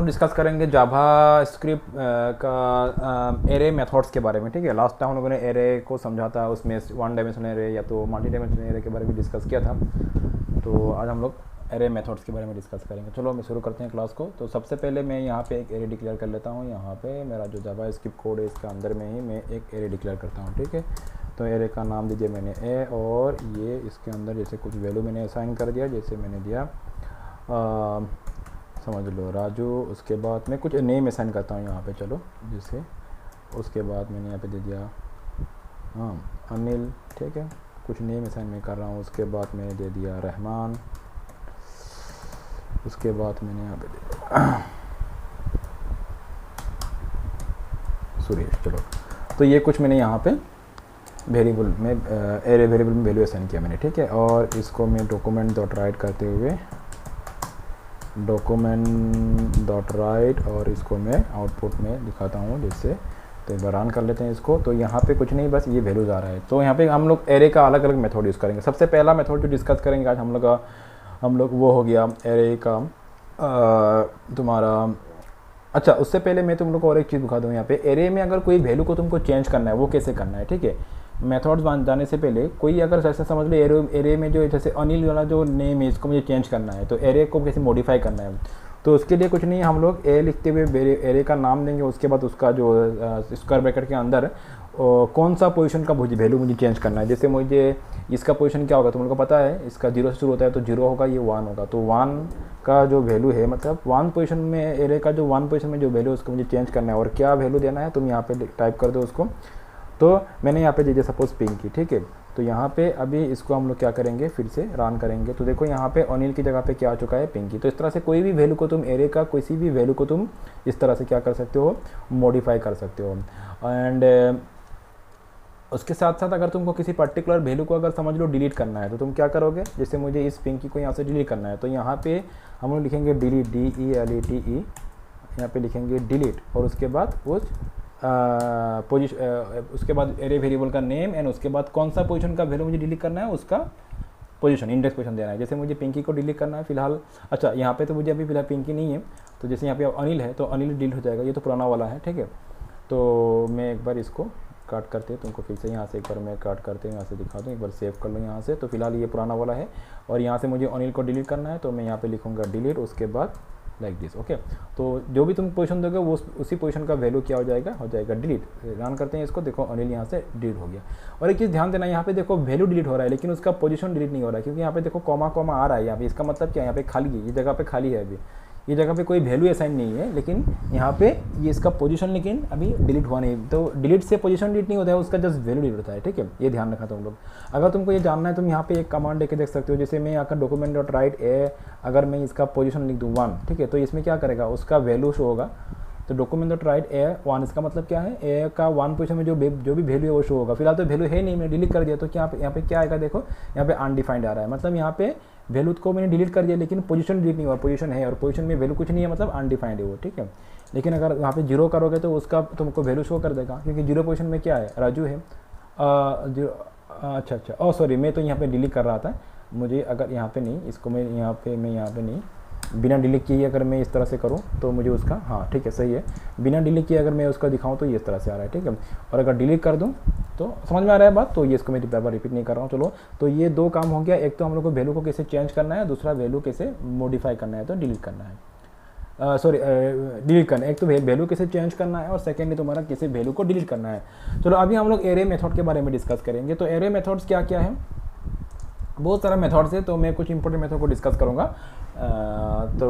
लोग डिस्कस करेंगे जावा स्क्रिप्ट का एरे मेथड्स के बारे में। ठीक है, लास्ट टाइम हम लोगों ने एरे को समझा था, उसमें वन डायमेंशनल एरे या तो मल्टी डायमेंशनल एरे के बारे में डिस्कस किया था। तो आज हम लोग एरे मेथड्स के बारे में डिस्कस करेंगे। चलो हम शुरू करते हैं क्लास को। तो सबसे पहले मैं यहाँ पे एक एरे डिक्लेयर कर लेता हूँ। यहाँ पे मेरा जो जावा स्क्रिप्ट कोड है इसके अंदर में ही मैं एक एरे डिक्लेयर करता हूँ। ठीक है, तो एरे का नाम दीजिए मैंने ए, और ये इसके अंदर जैसे कुछ वैल्यू मैंने असाइन कर दिया, जैसे मैंने दिया समझ लो राजू। उसके बाद मैं कुछ नेम असाइन करता हूँ यहाँ पे, चलो जैसे उसके बाद मैंने यहाँ पे दे दिया अनिल। ठीक है, कुछ नेम असाइन मैं कर रहा हूँ। उसके बाद मैंने दे दिया रहमान। उसके बाद मैंने यहाँ पे दे दिया सुरेश। चलो, तो ये कुछ मैंने यहाँ पे वेरिएबल में एरे वेरिएबल में वैल्यू असाइन किया मैंने। ठीक है, और इसको मैं डॉक्यूमेंट डॉट राइट करते हुए डॉक्यूमेंट डॉट राइट, और इसको मैं आउटपुट में दिखाता हूँ जैसे। तो एक बार रन कर लेते हैं इसको। तो यहाँ पे कुछ नहीं, बस ये वैल्यूज आ रहा है। तो यहाँ पे हम लोग एरे का अलग अलग मेथड यूज़ करेंगे। सबसे पहला मेथड जो डिस्कस करेंगे आज हम लोग वो हो गया एरे का तुम्हारा। अच्छा, उससे पहले मैं तुम लोग को और एक चीज़ दिखा दूँ। यहाँ पे एरे में अगर कोई वैल्यू को तुमको चेंज करना है वो कैसे करना है। ठीक है, मेथड्स जाने से पहले कोई अगर जैसे समझ लो एरे में जो जैसे अनिल वाला जो नेम है इसको मुझे चेंज करना है, तो एरे को कैसे मॉडिफाई करना है। तो उसके लिए कुछ नहीं, हम लोग ए लिखते हुए एरे का नाम देंगे। उसके बाद उसका जो स्क्वायर ब्रैकेट के अंदर कौन सा पोजीशन का वैल्यू मुझे चेंज करना है। जैसे मुझे इसका पोजीशन क्या होगा तुम लोग को पता है, इसका 0 से शुरू होता है तो 0 होगा, ये 1 होगा। तो 1 का जो वैल्यू है, मतलब 1 पोजीशन में एरे का जो 1 पोजीशन में जो वैल्यू उसको मुझे चेंज करना है, और क्या वैल्यू देना है तुम यहाँ पे टाइप कर दो उसको। तो मैंने यहाँ पे दे दिया सपोज पिंकी। ठीक है, तो यहाँ पे अभी इसको हम लोग क्या करेंगे, फिर से रन करेंगे। तो देखो यहाँ पे अनिल की जगह पे क्या आ चुका है, पिंकी। तो इस तरह से कोई भी वैल्यू को तुम एरे का किसी भी वैल्यू को तुम इस तरह से क्या कर सकते हो, मॉडिफाई कर सकते हो। एंड उसके साथ साथ अगर तुमको किसी पर्टिकुलर वैल्यू को अगर समझ लो डिलीट करना है तो तुम क्या करोगे, जैसे मुझे इस पिंकी को यहाँ से डिलीट करना है, तो यहाँ पे हम लोग लिखेंगे डिलीट, DELETE, यहाँ पे लिखेंगे डिलीट, और उसके बाद उस उसके बाद एरे वेरिएबल का नेम, एंड उसके बाद कौन सा पोजीशन का वैल्यू मुझे डिलीट करना है, उसका पोजीशन इंडेक्स पोजीशन देना है। जैसे मुझे पिंकी को डिलीट करना है फिलहाल। अच्छा, यहाँ पे तो मुझे अभी फिलहाल पिंकी नहीं है, तो जैसे यहाँ पे अनिल है तो अनिल डिलीट हो जाएगा, ये तो पुराना वाला है। ठीक है, तो मैं एक बार इसको काट करते हैं, तुमको फिर से यहाँ से एक बार मैं काट करते हैं, यहाँ से दिखा दूँ, एक बार सेव कर लूँ यहाँ से। तो फिलहाल ये पुराना वाला है, और यहाँ से मुझे अनिल को डिलीट करना है, तो मैं यहाँ पे लिखूँगा डिलीट, उसके बाद लाइक दिस। ओके, तो जो भी तुम पोजीशन दोगे वो उसी पोजीशन का वैल्यू क्या हो जाएगा डिलीट। रन करते हैं इसको। देखो अनिल यहाँ से डिलीट हो गया। और एक चीज़ ध्यान देना, यहाँ पे देखो वैल्यू डिलीट हो रहा है लेकिन उसका पोजीशन डिलीट नहीं हो रहा है, क्योंकि यहाँ पे देखो कॉमा कॉमा आ रहा है यहाँ पे। इसका मतलब क्या है, यहाँ पे खाली है, ये जगह पे खाली है। अभी ये जगह पे कोई वैल्यू असाइन नहीं है, लेकिन यहाँ पे ये इसका पोजीशन लेकिन अभी डिलीट हुआ नहीं। तो डिलीट से पोजीशन डिलीट नहीं होता है, उसका जस्ट वैल्यू डिलीट होता है। ठीक है, ये ध्यान रखना तुम लोग। अगर तुमको ये जानना है तुम यहाँ पे एक कमांड लेके देख सकते हो। जैसे मैं यहाँ का डॉक्यूमेंट डॉट राइट ए, अगर मैं इसका पोजीशन लिख दूँ 1, ठीक है, तो इसमें क्या करेगा, उसका वैल्यू शो होगा। तो डॉक्यूमेंट डॉट राइट ए 1, इसका मतलब क्या है, ए का 1 पोजीशन में जो भी वैल्यू है वो शो होगा। फिलहाल तो वैल्यू है नहीं, मैंने डिलीट कर दिया, तो क्या यहाँ पे क्या आएगा, देखो यहाँ पे अनडिफाइंड आ रहा है। मतलब यहाँ पे वैल्यू को मैंने डिलीट कर दिया लेकिन पोजीशन डिलीट नहीं हुआ, पोजीशन है और पोजीशन में वैल्यू कुछ नहीं है, मतलब अनडिफाइंड है वो। ठीक है, लेकिन अगर यहाँ पे 0 करोगे तो उसका तुमको वैल्यू शो कर देगा, क्योंकि 0 पोजीशन में क्या है, राजू है। अच्छा, सॉरी, मैं तो यहाँ पे डिलीट कर रहा था। मुझे अगर यहाँ पे नहीं, इसको मैं यहाँ पे नहीं, बिना डिलीट किए अगर मैं इस तरह से करूँ तो मुझे उसका, हाँ ठीक है सही है, बिना डिलीट किए अगर मैं उसका दिखाऊँ तो ये इस तरह से आ रहा है। ठीक है, और अगर डिलीट कर दूँ तो समझ में आ रहा है बात। तो ये इसको मैं बार रिपीट नहीं कर रहा हूँ। चलो, तो ये 2 काम हो गया। एक तो हम लोग को वैल्यू को कैसे चेंज करना है, दूसरा वैल्यू कैसे मॉडिफाई करना है, तो डिलीट करना है। डिलीट करना है। एक तो वैल्यू कैसे चेंज करना है, और सेकेंडली तुम्हारा कैसे वैल्यू को डिलीट करना है। चलो, अभी हम लोग एरे मेथड के बारे में डिस्कस करेंगे। तो एरे मेथड्स क्या क्या है, बहुत सारा मेथड्स है, तो मैं कुछ इंपॉर्टेंट मेथड को डिस्कस करूँगा। तो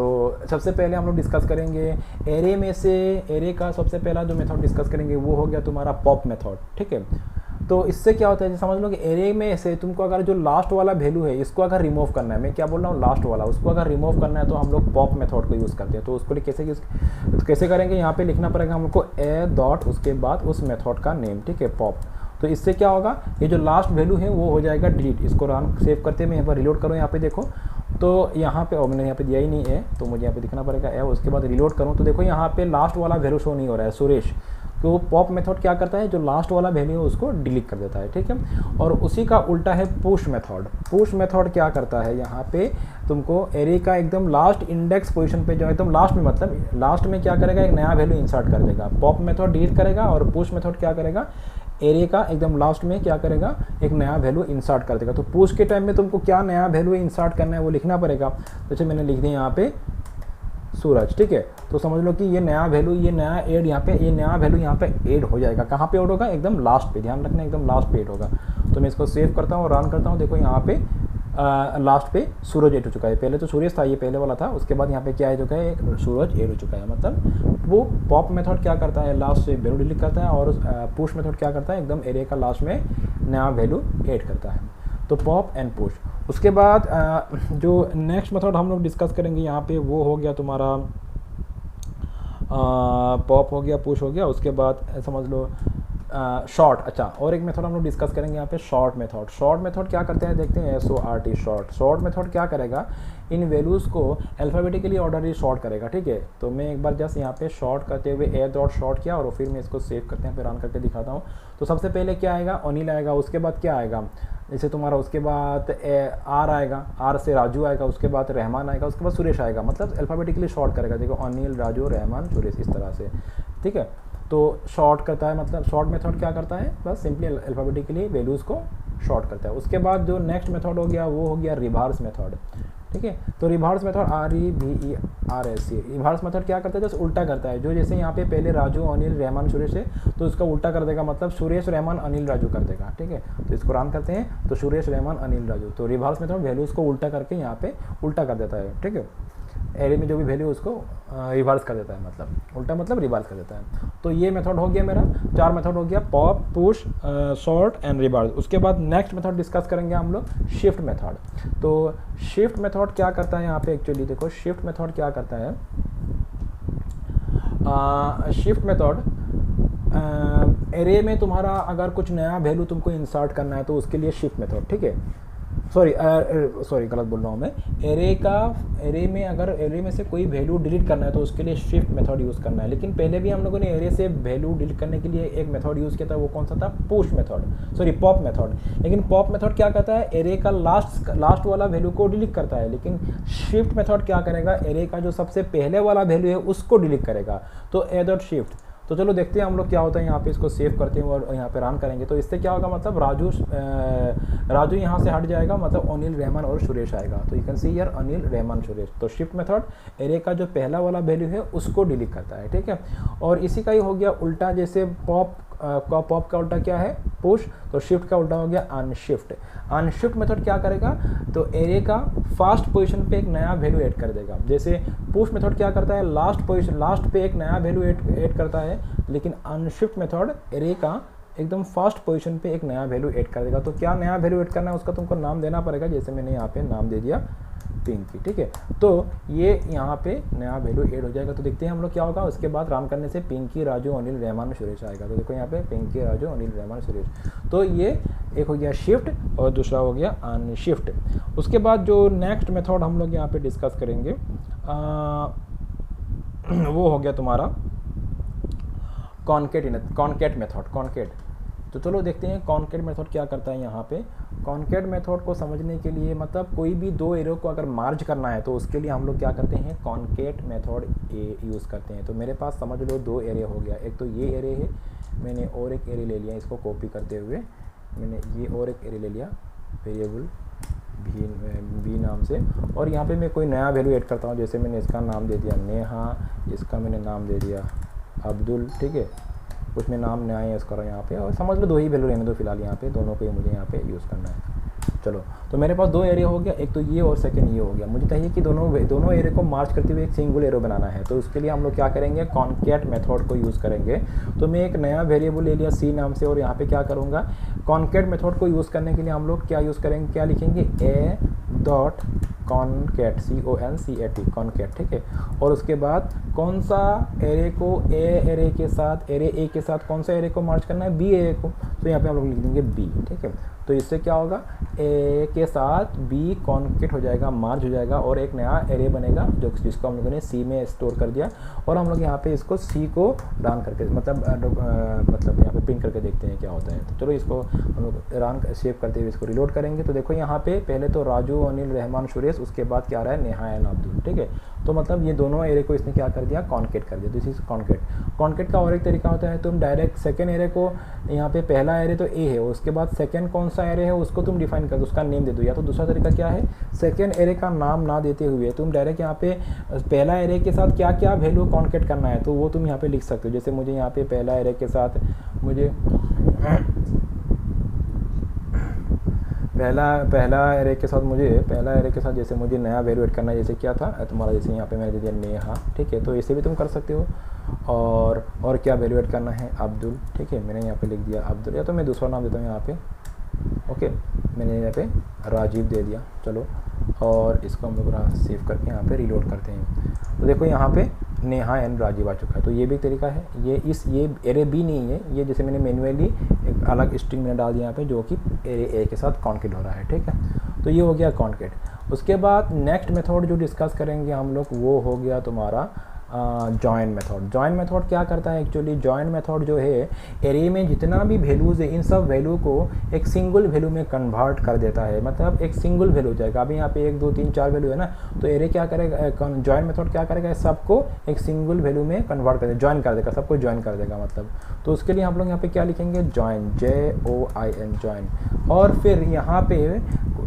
सबसे पहले हम लोग डिस्कस करेंगे एरे में से, एरे का सबसे पहला जो मेथड डिस्कस करेंगे वो हो गया तुम्हारा पॉप मेथड। ठीक है, तो इससे क्या होता है, समझ लो कि एरे में से तुमको अगर जो लास्ट वाला वैल्यू है इसको अगर रिमूव करना है, मैं क्या बोल रहा हूँ, लास्ट वाला, उसको अगर रिमूव करना है तो हम लोग पॉप मेथड को यूज़ करते हैं। तो उसको कैसे करेंगे, यहाँ पे लिखना पड़ेगा हमको ए डॉट, उसके बाद उस मेथड का नेम। ठीक है, पॉप। तो इससे क्या होगा, ये जो लास्ट वैल्यू है वो हो जाएगा डिलीट। इसको रन सेव करते मैं यहाँ पर रिलोड करूँ, यहाँ पे देखो तो यहाँ पे मैंने यहाँ पे दिया ही नहीं है, तो मुझे यहाँ पे दिखना पड़ेगा ए, उसके बाद रिलोड करूँ तो देखो यहाँ पे लास्ट वाला वैल्यू शो नहीं हो रहा है, सुरेश। तो पॉप मेथड क्या करता है, जो लास्ट वाला वैल्यू है उसको डिलीट कर देता है, ठीक है। और उसी का उल्टा है पुश मेथड। पुश मेथड क्या करता है, यहाँ पे तुमको एरे का एकदम लास्ट इंडेक्स पोजीशन पे, जो एकदम लास्ट में, मतलब लास्ट में क्या करेगा, एक नया वैल्यू इंसर्ट कर देगा। पॉप मेथड डिलीट करेगा और पुश मेथड क्या करेगा, एरे का एकदम लास्ट में क्या करेगा, एक नया वैल्यू इंसर्ट कर देगा। तो पुश के टाइम में तुमको क्या नया वैल्यू इंसर्ट करना है वो लिखना पड़ेगा। जैसे मैंने लिख दिया यहाँ पे सूरज, ठीक है। तो समझ लो कि ये नया वैल्यू, ये नया ऐड यहाँ पे, ये नया वैल्यू यहाँ पे ऐड हो जाएगा। कहाँ पे ऐड होगा, एकदम लास्ट पे, ध्यान रखना एकदम लास्ट पे ऐड होगा। तो मैं इसको सेव करता हूँ और रन करता हूँ। देखो यहाँ पे लास्ट पे सूरज ऐड हो चुका है। पहले तो सूरज था, ये पहले वाला था, उसके बाद यहाँ पे क्या ऐड हो चुका है, एक सूरज ऐड हो चुका है। मतलब वो पॉप मेथड क्या करता है, लास्ट से वैल्यू डिलीट करता है, और पुश मेथड क्या करता है, एकदम एरे का लास्ट में नया वैल्यू ऐड करता है। तो पॉप एंड पुश। उसके बाद जो नेक्स्ट मेथड हम लोग डिस्कस करेंगे यहाँ पे, वो हो गया तुम्हारा पॉप हो गया, पुश हो गया। उसके बाद समझ लो शॉर्ट। अच्छा, और एक मेथड हम लोग डिस्कस करेंगे यहाँ पे, शॉर्ट मेथड। शॉर्ट मेथड क्या करते हैं, देखते हैं, SORT शॉर्ट। शॉर्ट मेथड क्या करेगा, इन वैल्यूज़ को अल्फ़ाबेटिकली ऑर्डरली शॉर्ट करेगा, ठीक है। तो मैं एक बार जस्ट यहाँ पे शॉर्ट करते हुए ए डॉट शॉर्ट किया और फिर मैं इसको सेव करते हैं, फिर रन करके दिखाता हूँ। तो सबसे पहले क्या आएगा, अनिल आएगा। उसके बाद क्या आएगा, जैसे तुम्हारा, उसके बाद आर आएगा, आर से राजू आएगा, उसके बाद रहमान आएगा, उसके बाद सुरेश आएगा। मतलब अल्फ़ाबेटिकली शॉर्ट करेगा। देखो अनिल, राजू, रहमान, सुरेश, इस तरह से, ठीक है। तो शॉर्ट करता है, मतलब शॉर्ट मेथड क्या करता है, बस सिंपली अल्फ़ाबेटिकली वैल्यूज़ को शॉर्ट करता है। उसके बाद जो नेक्स्ट मेथड हो गया वो हो गया रिवर्स मेथड, ठीक है। तो reverse method REVERS। Reverse method क्या करता है, जैसे उल्टा करता है। जो जैसे यहाँ पे पहले राजू, अनिल, रहमान, सुरेश है, तो उसका उल्टा कर देगा, मतलब सुरेश, रहमान, अनिल, राजू कर देगा, ठीक है। तो इसको रन करते हैं, तो सुरेश, रहमान, अनिल, राजू। तो रिवर्स मेथड वैल्यूज़ को उल्टा करके यहाँ पे उल्टा कर देता है, ठीक है। एरे में जो भी वैल्यू उसको रिवर्स कर देता है, मतलब उल्टा मतलब रिवर्स कर देता है। तो ये मेथड हो गया मेरा, 4 मेथड हो गया, pop, push, short and reverse. उसके बाद नेक्स्ट मेथड डिस्कस करेंगे हम लोग, शिफ्ट मेथड। तो शिफ्ट मेथड क्या करता है यहाँ पे, एक्चुअली देखो शिफ्ट मेथड क्या करता है, शिफ्ट मेथड एरे में तुम्हारा अगर कुछ नया वैल्यू तुमको इंसर्ट करना है तो उसके लिए शिफ्ट मेथड, ठीक है। सॉरी गलत बोल रहा हूँ मैं। एरे में अगर एरे में से कोई वैल्यू डिलीट करना है तो उसके लिए शिफ्ट मेथड यूज़ करना है। लेकिन पहले भी हम लोगों ने एरे से वैल्यू डिलीट करने के लिए एक मेथड यूज़ किया था, वो कौन सा था, push method, sorry pop method. लेकिन पॉप मेथड क्या करता है, एरे का लास्ट वाला वैल्यू को डिलीट करता है। लेकिन शिफ्ट मेथड क्या करेगा, एरे का जो सबसे पहले वाला वैल्यू है उसको डिलीट करेगा। तो ए डॉट शिफ्ट। तो चलो देखते हैं हम लोग क्या होता है। यहाँ पे इसको सेव करते हैं और यहाँ पे रन करेंगे। तो इससे क्या होगा, मतलब राजू यहाँ से हट जाएगा, मतलब अनिल, रहमान और सुरेश आएगा। तो you can see here Anil, Rahman, Suresh. तो शिफ्ट मेथड एरे का जो पहला वाला वैल्यू है उसको डिलीट करता है, ठीक है। और इसी का ही हो गया उल्टा, जैसे पॉप का उल्टा क्या है, पुश। तो शिफ्ट का उल्टा हो गया अनशिफ्ट। अनशिफ्ट मेथड क्या करेगा, तो एरे का फर्स्ट पोजीशन पे एक नया वैल्यू ऐड कर देगा। जैसे पुश मेथड क्या करता है, लास्ट पे एक नया वैल्यू ऐड करता है। लेकिन अनशिफ्ट मेथड एरे का एकदम फर्स्ट पोजीशन पे एक नया वैल्यू ऐड कर देगा। तो क्या नया वैल्यू ऐड करना है उसका तुमको नाम देना पड़ेगा। जैसे मैंने यहाँ पे नाम दे दिया पिंकी, ठीक है। तो ये यहाँ पे नया वैल्यू ऐड हो जाएगा। तो देखते हैं हम लोग क्या होगा। उसके बाद रन करने से पिंकी, राजू, अनिल, रहमान, सुरेश आएगा। तो देखो यहाँ पे पिंकी, राजू, अनिल, रहमान, सुरेश। तो ये एक हो गया शिफ्ट और दूसरा हो गया अनशिफ्ट। उसके बाद जो नेक्स्ट मेथड हम लोग यहाँ पे डिस्कस करेंगे वो हो गया तुम्हारा कॉन्केट मेथड। तो चलो देखते हैं कॉन्केट मेथड क्या करता है यहाँ पे। कॉन्केट मेथड को समझने के लिए, मतलब कोई भी दो एरे को अगर मार्ज करना है तो उसके लिए हम लोग क्या करते हैं, कॉन्केट मेथड यूज़ करते हैं। तो मेरे पास समझ लो 2 एरे हो गया। एक तो ये एरे है, मैंने और एक एरे ले लिया, इसको कॉपी करते हुए मैंने ये और एक एरे ले लिया वेरिएबल भी नाम से। और यहाँ पे मैं कोई नया वैल्यू ऐड करता हूँ। जैसे मैंने इसका नाम दे दिया नेहा, इसका मैंने नाम दे दिया अब्दुल, ठीक है। उसमें नाम नया यूज़ करो यहाँ पे, और समझ लो 2 ही वैल्यू रहने दो फिलहाल यहाँ पे, दोनों को ही मुझे यहाँ पे यूज़ करना है। चलो, तो मेरे पास 2 एरे हो गया, एक तो ये और सेकंड ये हो गया। मुझे चाहिए कि दोनों एरे को मार्च करते हुए एक सिंगल एरे बनाना है। तो उसके लिए हम लोग क्या करेंगे, कॉन्केट मेथड को यूज़ करेंगे। तो मैं एक नया वेरिएबल ले लिया सी नाम से, और यहाँ पे क्या करूँगा, कॉन्केट मेथड को यूज़ करने के लिए हम लोग क्या यूज़ करेंगे, क्या लिखेंगे, ए डॉट कॉन्केट, CONCAT, कॉन्केट, ठीक है। और उसके बाद कौन सा एरे को एरे के साथ, एरे ए के साथ कौन सा एरे को मार्च करना है, बी एरे को। तो यहाँ पे हम लोग लिख देंगे बी, ठीक है। तो इससे क्या होगा, ए के साथ बी कॉन्केट हो जाएगा, मार्च हो जाएगा और एक नया एरे बनेगा जो जिसको हम लोगों ने सी में स्टोर कर दिया। और हम लोग यहाँ पे इसको सी को रन करके मतलब यहाँ पे प्रिंट करके देखते हैं क्या होता है। तो चलो इसको हम लोग रन सेव करते हुए इसको रिलोड करेंगे। तो देखो यहाँ पे पहले तो राजू, अनिल, रहमान, सुरेश, उसके बाद क्या आ रहा है, नेहा एंड अब्दुल, ठीक है। तो मतलब ये दोनों एरे को इसने क्या कर दिया, कॉन्केट कर दिया। This is concat. कॉन्केट का और एक तरीका होता है, तुम डायरेक्ट सेकंड एरे को, यहाँ पे पहला एरे तो ए है, उसके बाद सेकंड कौन सा एरे है उसको तुम डिफाइन कर दो, उसका नेम दे दो। या तो दूसरा तरीका क्या है, सेकंड एरे का नाम ना देते हुए तुम डायरेक्ट यहाँ पे पहला एरे के साथ क्या क्या वैल्यू कॉन्केट करना है तो वो तुम यहाँ पे लिख सकते हो। जैसे मुझे यहाँ पे पहला एरे के साथ मुझे पहला एरे के साथ जैसे मुझे नया वैल्यू ऐड करना है, जैसे क्या था तुम्हारा, जैसे यहाँ पे मैंने दे दिया नेहा, ठीक है। तो इसे भी तुम कर सकते हो। और क्या वैल्यू ऐड करना है, अब्दुल, ठीक है। मैंने यहाँ पे लिख दिया अब्दुल, या तो मैं दूसरा नाम देता हूँ यहाँ पे, ओके। मैंने यहाँ पे राजीव दे दिया, चलो। और इसको हम लोग सेव करके यहाँ पे रीलोड करते हैं। तो देखो यहाँ पे नेहा एंड राजीव आ चुका है। तो ये भी एक तरीका है। ये एरे बी नहीं है, ये जैसे मैंने मैन्युअली एक अलग स्ट्रिंग में डाल दिया यहाँ पे जो कि एरे ए के साथ कॉन्केट हो रहा है, ठीक है। तो ये हो गया कॉन्केट। उसके बाद नेक्स्ट मेथड जो डिस्कस करेंगे हम लोग वो हो गया तुम्हारा जॉइन मेथड। जॉइन मेथड क्या करता है एक्चुअली, जॉइन मेथड जो है एरे में जितना भी वैल्यूज़ है इन सब वैल्यू को एक सिंगल वैल्यू में कन्वर्ट कर देता है। मतलब एक सिंगल वैल्यू हो जाएगा। अभी यहाँ पे 1 2 3 4 वैल्यू है ना, तो एरे क्या करेगा, जॉइन मेथड क्या करेगा, सबको एक सिंगल वैल्यू में कन्वर्ट कर देगा, ज्वाइन कर देगा, सबको ज्वाइन कर देगा मतलब। तो उसके लिए हम लोग यहाँ पे क्या लिखेंगे, ज्वाइन, JOIN, ज्वाइन। और फिर यहाँ पे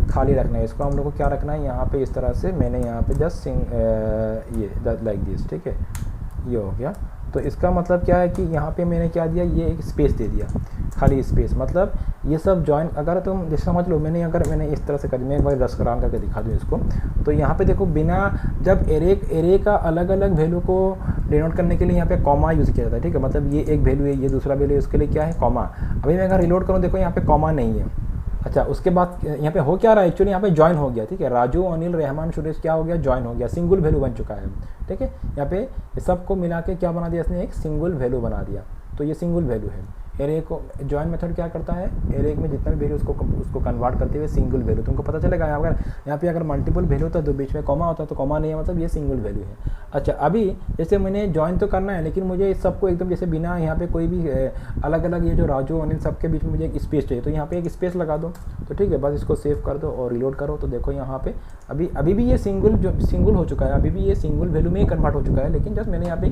खाली रखना है, इसको हम लोग को क्या रखना है, यहाँ पे इस तरह से मैंने यहाँ पे जस्ट ये लाइक दिस, ठीक है, ये हो गया। तो इसका मतलब क्या है कि यहाँ पे मैंने क्या दिया, ये एक स्पेस दे दिया, खाली स्पेस। मतलब ये सब जॉइन, अगर तुम जैसे समझ लो मैंने इस तरह से कर, मैं एक बार रन करके दिखा दूँ इसको। तो यहाँ पे देखो, बिना जब एरे का अलग अलग वैल्यू को डिनोट करने के लिए यहाँ पे कॉमा यूज़ किया जाता है, ठीक है। मतलब ये एक वैल्यू है, ये दूसरा वैल्यू है, उसके लिए क्या है, कॉमा। अभी मैं अगर रिलोड करूँ, देखो यहाँ पे कॉमा नहीं है। अच्छा, उसके बाद यहाँ पे हो क्या रहा है, एक्चुअली यहाँ पे ज्वाइन हो गया, ठीक है। राजू, अनिल, रहमान, सुरेश क्या हो गया, ज्वाइन हो गया, सिंगल वैल्यू बन चुका है, ठीक है। यहाँ पे सबको मिला के क्या बना दिया इसने, एक सिंगल वैल्यू बना दिया। तो ये सिंगल वैल्यू है। एरे को जॉइन मेथड क्या करता है, एरे में जितना भी वैल्यू उसको कन्वर्ट करते हुए सिंगल वैल्यू, तुमको पता चलेगा। यहाँ पे अगर मल्टीपल वैल्यू होता है तो बीच में कॉमा होता है, तो कॉमा नहीं है, मतलब ये सिंगल वैल्यू है। अच्छा, अभी जैसे मैंने जॉइन तो करना है, लेकिन मुझे इस सबको एकदम जैसे बिना यहाँ पे कोई भी अलग अलग, ये जो राजू अनिल सबके बीच में मुझे एक स्पेस चाहिए, तो यहाँ पे एक स्पेस लगा दो, तो ठीक है। बस इसको सेव कर दो और रिलोड करो। तो देखो यहाँ पे अभी भी ये सिंगल हो चुका है, अभी भी ये सिंगल वैल्यू में ही कन्वर्ट हो चुका है, लेकिन जस्ट मैंने यहाँ पे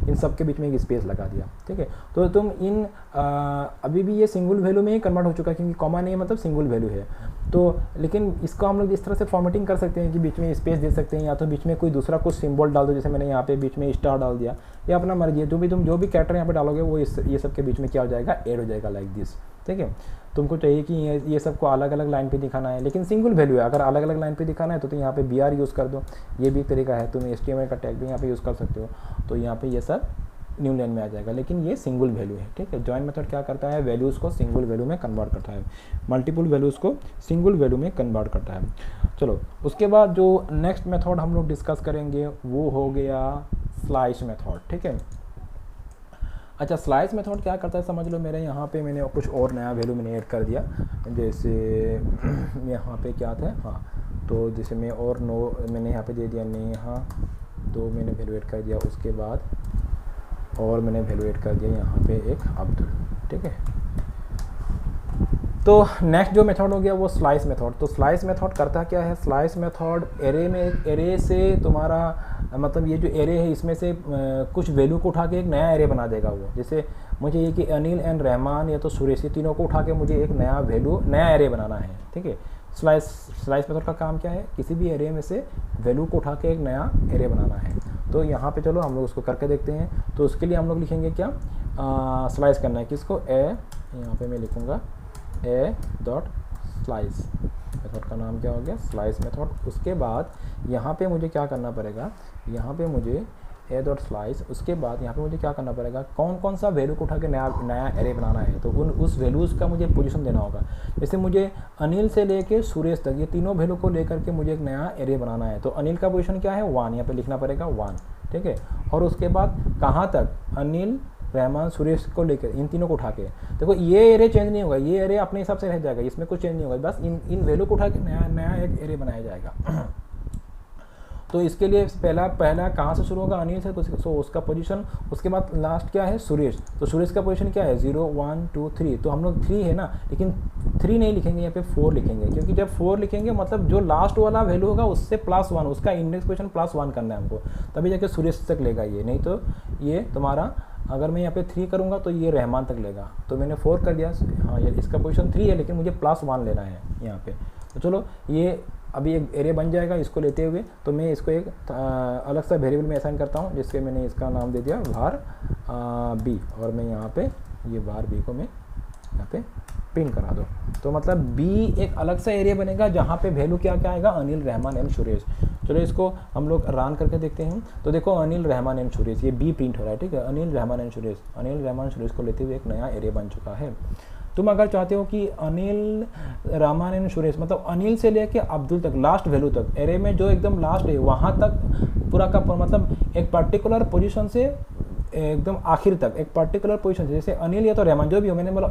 इन सब के बीच में एक स्पेस लगा दिया, ठीक है। तो तुम इन अभी भी ये सिंगल वैल्यू में ही कन्वर्ट हो चुका है, क्योंकि कॉमा नहीं है, मतलब सिंगल वैल्यू है। तो लेकिन इसको हम लोग इस तरह से फॉर्मेटिंग कर सकते हैं कि बीच में स्पेस दे सकते हैं, या तो बीच में कोई दूसरा कुछ सिंबल डाल दो, जैसे मैंने यहाँ पे बीच में स्टार डाल दिया, या अपना मर्जी है। जो भी कैरेक्टर यहाँ पे डालोगे वो ये सब के बीच में क्या हो जाएगा, ऐड हो जाएगा, लाइक दिस, ठीक है। तुमको चाहिए कि ये सबको अलग अलग लाइन पे दिखाना है, लेकिन सिंगल वैल्यू है। अगर अलग अलग लाइन पे दिखाना है तो यहाँ पे BR यूज़ कर दो, ये भी एक तरीका है। तुम HTML का टैग भी यहाँ पे यूज़ कर सकते हो, तो यहाँ पे ये सब न्यू लाइन में आ जाएगा, लेकिन ये सिंगल वैल्यू है, ठीक है। जॉइन मेथड क्या करता है, वैल्यूज़ को सिंगल वैल्यू में कन्वर्ट करता है, मल्टीपल वैल्यूज़ को सिंगल वैल्यू में कन्वर्ट करता है। चलो, उसके बाद जो नेक्स्ट मेथड हम लोग डिस्कस करेंगे वो हो गया स्लाइस मेथड, ठीक है। अच्छा, स्लाइस मेथड क्या करता है समझ लो। मेरे यहाँ पे मैंने कुछ और नया वैल्यू मैंने ऐड कर दिया, जैसे यहाँ पे क्या था, हाँ, तो जैसे मैं और मैंने यहाँ पे दे दिया नेहा, तो मैंने वैल्यू ऐड कर दिया। उसके बाद और मैंने वैल्यू ऐड कर दिया यहाँ पे एक अब्दुल, ठीक है। तो नेक्स्ट जो मेथड हो गया वो स्लाइस मेथड। तो स्लाइस मेथड करता क्या है, स्लाइस मेथड एरे से तुम्हारा मतलब ये जो एरे है इसमें से कुछ वैल्यू को उठा के एक नया एरे बना देगा वो। जैसे मुझे ये कि अनिल एंड रहमान या तो सुरेश, ये तीनों को उठा के मुझे एक नया एरे बनाना है, ठीक है। स्लाइस मेथड का काम क्या है, किसी भी एरे में से वैल्यू को उठा के एक नया एरे बनाना है। तो यहाँ पे चलो हम लोग उसको करके देखते हैं। तो उसके लिए हम लोग लिखेंगे क्या, स्लाइस करना है किसको, यहाँ पे मैं लिखूँगा a.slice, मेथड का नाम क्या हो गया, स्लाइस मेथड। उसके बाद यहाँ पे मुझे क्या करना पड़ेगा, यहाँ पे मुझे a.slice, उसके बाद यहाँ पे मुझे क्या करना पड़ेगा, कौन सा वैल्यू को उठा के नया एरे बनाना है, तो उस वैल्यूज़ का मुझे पोजीशन देना होगा। जैसे मुझे अनिल से लेके सुरेश तक ये तीनों वैल्यू को लेकर के मुझे एक नया एरे बनाना है, तो अनिल का पोजीशन क्या है 1, यहाँ पे लिखना पड़ेगा 1, ठीक है। और उसके बाद कहाँ तक, अनिल, रहमान, सुरेश को लेकर इन तीनों को उठा के देखो, ये एरे चेंज नहीं होगा, ये एरे अपने हिसाब से रह जाएगा, इसमें कुछ चेंज नहीं होगा, बस इन वैल्यू को उठा के नया एक एरे बनाया जाएगा। तो इसके लिए पहला कहाँ से शुरू होगा, अनिल से, तो उसका पोजीशन, उसके बाद लास्ट क्या है, सुरेश, तो सुरेश का पोजीशन क्या है 0 1 2 3, तो हम लोग 3 है ना, लेकिन 3 नहीं लिखेंगे, यहाँ पे 4 लिखेंगे, क्योंकि जब 4 लिखेंगे मतलब जो लास्ट वाला वैल्यू होगा उससे +1, उसका इंडेक्स पोजीशन +1 करना है हमको, तभी जाके सुरेश तक लेगा ये, नहीं तो ये तुम्हारा, अगर मैं यहाँ पे 3 करूँगा तो ये रहमान तक लेगा, तो मैंने 4 कर दिया, हाँ ये इसका पोजीशन 3 है, लेकिन मुझे +1 लेना है यहाँ पे। तो चलो ये अभी एक एरे बन जाएगा इसको लेते हुए, तो मैं इसको एक अलग सा वेरिएबल में असाइन करता हूँ, जिसके मैंने इसका नाम दे दिया var b, और मैं यहाँ पे ये var b को मैं यहाँ पे प्रिंट करा दो, तो मतलब b एक अलग सा एरिया बनेगा जहाँ पे वैल्यू क्या क्या आएगा, अनिल, रहमान एंड सुरेश। चलो इसको हम लोग रन करके देखते हैं, तो देखो अनिल, रहमान एंड सुरेश, ये b प्रिंट हो रहा है, ठीक है, अनिल, रहमान एंड सुरेश, अनिल, रहमान, सुरेश को लेते हुए एक नया एरिया बन चुका है। तुम अगर चाहते हो कि अनिल, रहमान एंड सुरेश, मतलब अनिल से लेके अब्दुल तक, लास्ट वैल्यू तक, एरे में जो एकदम लास्ट है वहाँ तक पूरा का मतलब एक पर्टिकुलर पोजीशन से एकदम आखिर तक, एक पर्टिकुलर पोजीशन से, जैसे अनिल या तो रहमान जो भी हो, मैंने बोला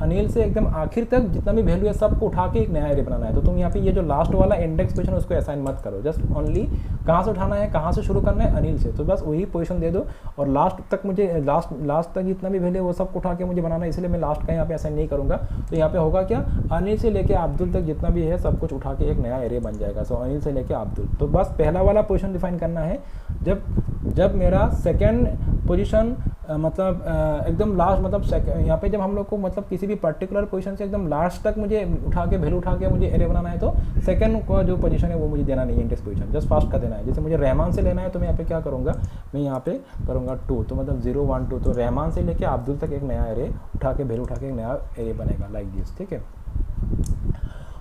अनिल से एकदम आखिर तक जितना भी वैल्यू है सबको उठा के एक नया एरे बनाना है। तो तुम यहाँ पे ये जो लास्ट वाला इंडेक्स पोजीशन उसको असाइन मत करो, जस्ट ओनली कहाँ से उठाना है, कहाँ से शुरू करना है, अनिल से, तो बस वही पोजीशन दे दो, और लास्ट तक मुझे लास्ट तक जितना भी वैल्यू है वो सबको उठा के मुझे बनाना है, इसलिए मैं लास्ट का यहाँ पे असाइन नहीं करूँगा। तो यहाँ पे होगा क्या, अनिल से लेके अब्दुल तक जितना भी है सब कुछ उठा के एक नया एरे बन जाएगा। सो अनिल से लेके अब्दुल, तो बस पहला वाला पोजीशन डिफाइन करना है, जब मेरा सेकेंड पोजीशन मतलब एकदम लास्ट, मतलब यहाँ पे जब हम लोग को मतलब किसी भी पर्टिकुलर पोजीशन से एकदम लास्ट तक मुझे उठा के वैल्यू उठा के मुझे एरे बनाना है, तो सेकंड का जो पोजीशन है वो मुझे देना नहीं है इंडेक्स पोजीशन, जस्ट फर्स्ट का देना है। जैसे मुझे रहमान से लेना है तो मैं यहाँ पे क्या करूँगा, मैं यहाँ पे करूँगा 2, तो मतलब 0 1 2, तो रहमान से लेके अब्दुल तक एक नया एरे उठा के वैल्यू उठा के एक नया एरे बनेगा लाइक दिस, ठीक है।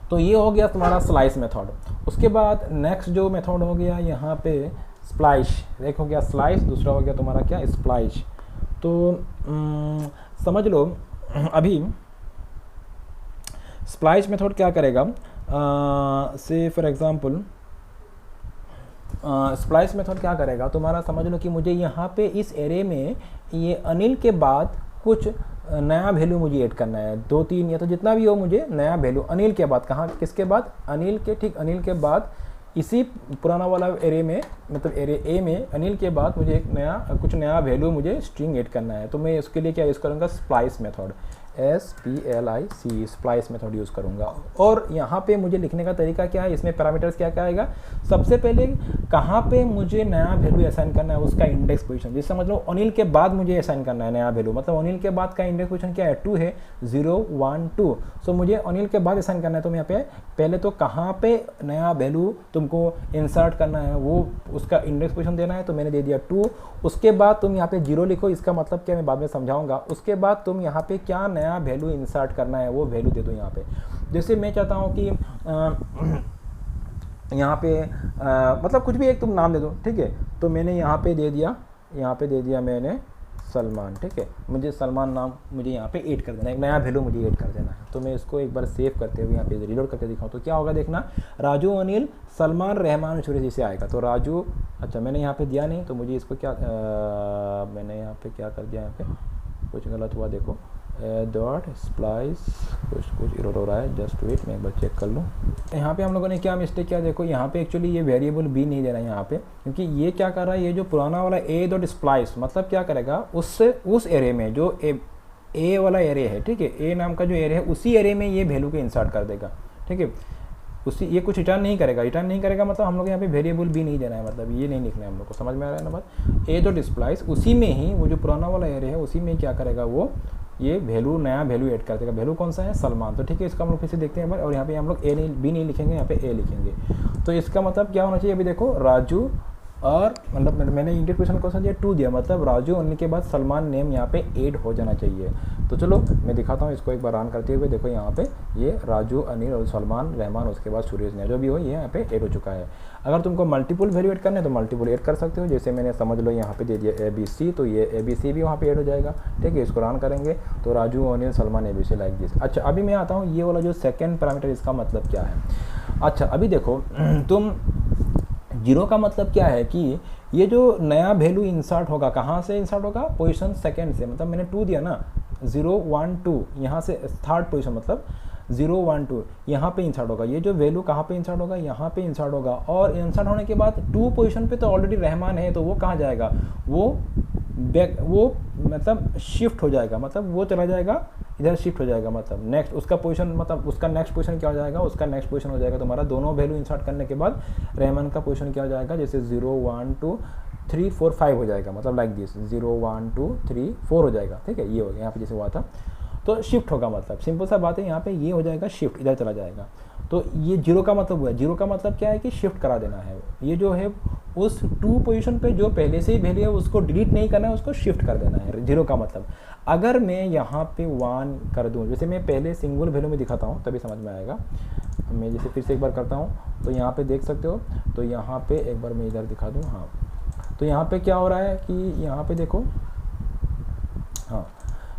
तो ये हो गया तुम्हारा स्लाइस मेथड। उसके बाद नेक्स्ट जो मेथड हो गया यहाँ पे स्प्लाइश, एक हो गया स्लाइस, दूसरा हो गया तुम्हारा क्या, स्प्लाइश। तो समझ लो अभी स्प्लाइश मेथड क्या करेगा, से फॉर एग्जांपल स्प्लाइस मेथड क्या करेगा तुम्हारा, समझ लो कि मुझे यहाँ पे इस एरे में ये अनिल के बाद कुछ नया वैल्यू मुझे ऐड करना है, 2 3 या तो जितना भी हो, मुझे नया वैल्यू अनिल के बाद, कहाँ किसके बाद, अनिल के, ठीक, अनिल के बाद इसी पुराना वाला एरे में, मतलब एरे ए में अनिल के बाद मुझे एक कुछ नया वैल्यू मुझे स्ट्रिंग ऐड करना है। तो मैं इसके लिए क्या यूज़ करूँगा, splice method, SPLIC, splice method use करूँगा। और यहाँ पे मुझे लिखने का तरीका क्या है, इसमें पैरामीटर्स क्या क्या आएगा, सबसे पहले कहाँ पे मुझे नया वैल्यू असाइन करना है, उसका इंडेक्स पोजीशन, जैसे समझ लो अनिल के बाद मुझे असाइन करना है नया वैल्यू, मतलब अनिल के बाद का इंडेक्स पोजीशन क्या है, 2 है, 0 1 2, सो मुझे अनिल के बाद असाइन करना है। तो मैं यहाँ पे पहले तो कहाँ पे नया वैल्यू तुमको इंसर्ट करना है वो उसका इंडेक्स पोजीशन देना है, तो मैंने दे दिया 2। उसके बाद तुम यहाँ पे 0 लिखो, इसका मतलब क्या मैं बाद में समझाऊंगा। उसके बाद तुम यहाँ पे क्या नया वैल्यू इंसर्ट करना है वो वैल्यू दे दो यहाँ पे। जैसे मैं चाहता हूँ कि यहाँ पे मतलब कुछ भी एक तुम नाम दे दो, ठीक है, तो मैंने यहाँ पे दे दिया मैंने सलमान, ठीक है, मुझे सलमान नाम मुझे यहाँ पे ऐड कर देना है, एक नया वैल्यू मुझे ऐड कर देना है। तो मैं इसको एक बार सेव करते हुए यहाँ पे रीलोड करके दिखाऊँ तो क्या होगा, देखना, राजू, अनिल, सलमान, रहमान, सुरेश जैसे आएगा। तो राजू, अच्छा मैंने यहाँ पे दिया नहीं, तो मुझे इसको क्या मैंने यहाँ पे क्या कर दिया, यहाँ पे कुछ गलत हुआ, देखो डॉट स्प्लाइस कुछ एरर हो रहा है, जस्ट वेट मैं एक बार चेक कर लूँ। यहाँ पे हम लोगों ने क्या मिस्टेक किया, देखो यहाँ पे एक्चुअली ये वेरिएबल बी नहीं देना है यहाँ पे, क्योंकि ये क्या कर रहा है, ये जो पुराना वाला ए डॉट स्प्लाइस मतलब क्या करेगा, उससे उस एरे में जो ए वाला एरे है, ठीक है, ए नाम का जो एरे है उसी एरे में ये वैल्यू को इंसर्ट कर देगा, ठीक है, उसी ये कुछ रिटर्न नहीं करेगा, मतलब हम लोग यहाँ पे वेरिएबल भी नहीं देना है, मतलब ये नहीं लिखना है हम लोग को, समझ में आ रहा है ना बात। ए डॉट स्प्लाइस उसी में ही वो जो पुराना वाला एरे है उसी में क्या करेगा, वो ये वैल्यू नया वैल्यू ऐड कर देगा। वैल्यू कौन सा है, सलमान, तो ठीक है, इसका हम लोग फिर से देखते हैं। और यहाँ पे हम लोग बी नहीं लिखेंगे, यहाँ पे ए लिखेंगे। तो इसका मतलब क्या होना चाहिए, अभी देखो राजू और मतलब मैंने इंडेक्स पोजीशन कौन सा दिया, 2 दिया, मतलब राजू अनिल के बाद सलमान नेम यहाँ पे ऐड हो जाना चाहिए। तो चलो मैं दिखाता हूँ इसको एक बार रन करते हुए, देखो यहाँ पे ये राजू, अनिल और सलमान, रहमान, उसके बाद सुरेश ने जो भी हो ये यहाँ पे ऐड हो चुका है। अगर तुमको मल्टीपल वैल्यू ऐड करना है तो मल्टीपल ऐड कर सकते हो, जैसे मैंने समझ लो यहाँ पे दे दिया ABC, तो ये ABC भी वहाँ पे ऐड हो जाएगा, ठीक है। इसको रन करेंगे तो Raju, Anil, Salman, ABC like this. अच्छा अभी मैं आता हूँ ये वाला जो सेकेंड पैरामीटर, इसका मतलब क्या है। अच्छा अभी देखो तुम 0 का मतलब क्या है कि ये जो नया वैल्यू इंसर्ट होगा कहाँ से इंसर्ट होगा, पोजीशन सेकंड से, मतलब मैंने 2 दिया ना, 0 1 2, यहाँ से थर्ड पोजीशन मतलब 0 1 2 यहाँ पे इंसर्ट होगा। ये जो वैल्यू कहाँ पे इंसर्ट होगा, यहाँ पे इंसर्ट होगा। और इंसर्ट होने के बाद 2 पोजीशन पे तो ऑलरेडी रहमान है, तो वो कहाँ जाएगा, वो बैक, वो मतलब शिफ्ट हो जाएगा, मतलब वो चला जाएगा इधर, शिफ्ट हो जाएगा, मतलब नेक्स्ट उसका पोजीशन, मतलब उसका नेक्स्ट पोजीशन क्या हो जाएगा, उसका नेक्स्ट पोजीशन हो जाएगा तुम्हारा, दोनों वैल्यू इंसर्ट करने के बाद रहमान का पोजीशन क्या हो जाएगा, जैसे 0 1 2 3 4 5 हो जाएगा, मतलब लाइक दिस 0 1 2 3 4 हो जाएगा, ठीक है। ये हो गया यहाँ पे जैसे हुआ था, तो शिफ्ट होगा, मतलब सिंपल सा बात है, यहाँ पे ये हो जाएगा शिफ्ट, इधर चला जाएगा। तो ये 0 का मतलब हुआ है, 0 का मतलब क्या है कि शिफ्ट करा देना है। ये जो है उस 2 पोजीशन पे जो पहले से ही वैल्यू है उसको डिलीट नहीं करना है, उसको शिफ्ट कर देना है। 0 का मतलब अगर मैं यहाँ पे 1 कर दूँ, जैसे मैं पहले सिंगल वैल्यू में दिखाता हूँ तभी समझ में आएगा। मैं जैसे फिर से एक बार करता हूँ, तो यहाँ पे देख सकते हो, तो यहाँ पे एक बार मैं इधर दिखा दूँ, हाँ, तो यहाँ पे क्या हो रहा है कि यहाँ पे देखो, हाँ,